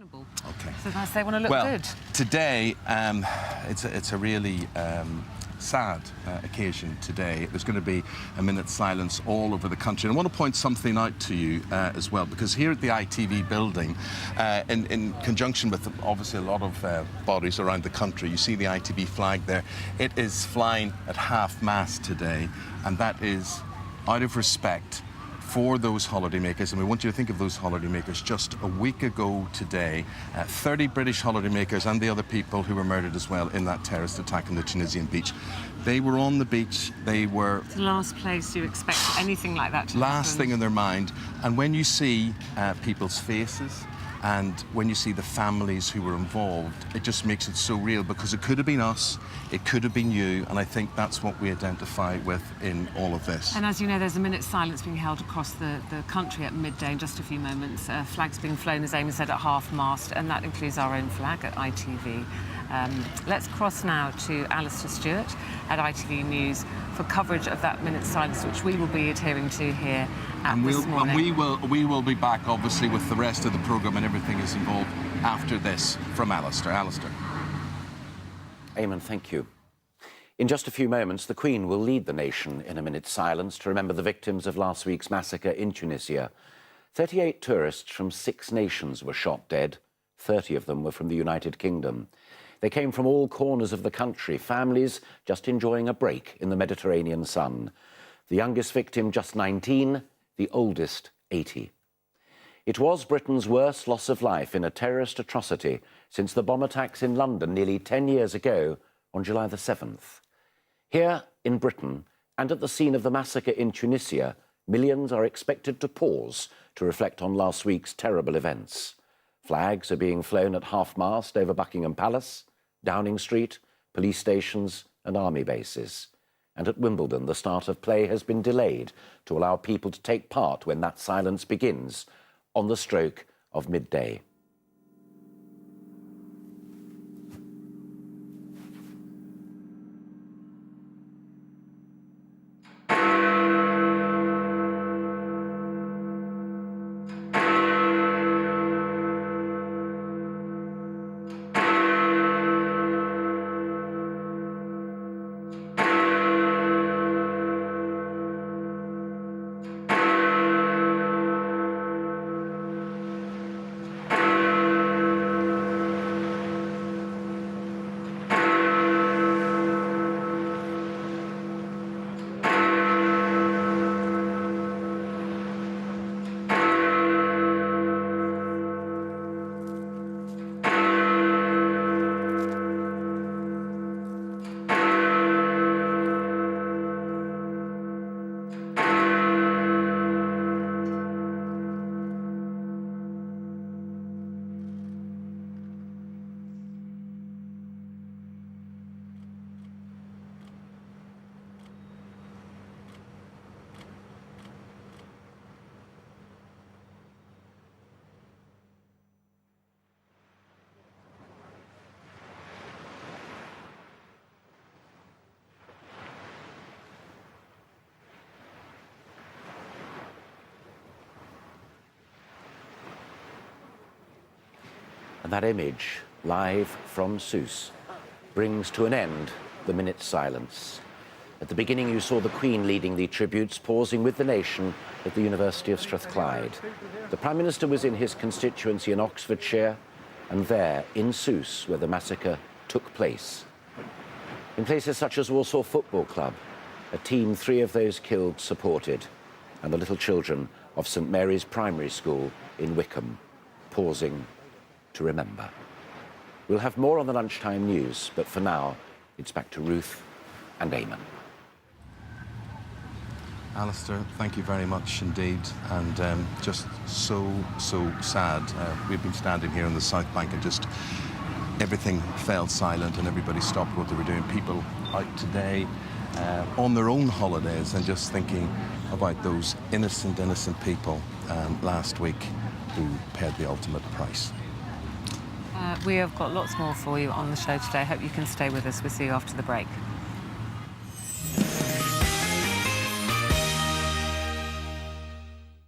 Okay. So nice they want to look good. Today, it's a really sad occasion today. There's going to be a minute's silence all over the country. And I want to point something out to you as well, because here at the ITV building, in conjunction with obviously a lot of bodies around the country, you see the ITV flag there. It is flying at half-mast today, and that is out of respect for those holidaymakers, and we want you to think of those holidaymakers. Just a week ago today, 30 British holidaymakers and the other people who were murdered as well in that terrorist attack on the Tunisian beach. They were on the beach, they were... It's the last place you expect anything like that to happen. Last thing in their mind. And when you see people's faces, and when you see the families who were involved, it just makes it so real, because it could have been us, it could have been you, and I think that's what we identify with in all of this. And as you know, there's a minute's silence being held across the country at midday in just a few moments. Flags being flown, as Eamon said, at half-mast, and that includes our own flag at ITV. Let's cross now to Alistair Stewart at ITV News for coverage of that minute's silence, which we will be adhering to here this morning. And we will be back, obviously, with the rest of the programme, and everything is involved after this from Alistair. Alistair. Eamon, thank you. In just a few moments, the Queen will lead the nation in a minute's silence to remember the victims of last week's massacre in Tunisia. 38 tourists from 6 nations were shot dead. 30 of them were from the United Kingdom. They came from all corners of the country, families just enjoying a break in the Mediterranean sun. The youngest victim just 19, the oldest 80. It was Britain's worst loss of life in a terrorist atrocity since the bomb attacks in London nearly 10 years ago on July the 7th. Here in Britain, and at the scene of the massacre in Tunisia, millions are expected to pause to reflect on last week's terrible events. Flags are being flown at half-mast over Buckingham Palace, Downing Street, police stations and army bases. And at Wimbledon, the start of play has been delayed to allow people to take part when that silence begins on the stroke of midday. And that image, live from Sousse, brings to an end the minute's silence. At the beginning, you saw the Queen leading the tributes, pausing with the nation at the University of Strathclyde. The Prime Minister was in his constituency in Oxfordshire, and there, in Sousse, where the massacre took place. In places such as Walsall Football Club, a team 3 of those killed supported, and the little children of St Mary's Primary School in Wickham, pausing to remember. We'll have more on the lunchtime news, but for now, it's back to Ruth and Eamon. Alistair, thank you very much indeed, and just so sad. We've been standing here on the South Bank and just everything fell silent and everybody stopped what they were doing. People out today on their own holidays and just thinking about those innocent people last week who paid the ultimate price. We have got lots more for you on the show today. Hope you can stay with us. We'll see you after the break.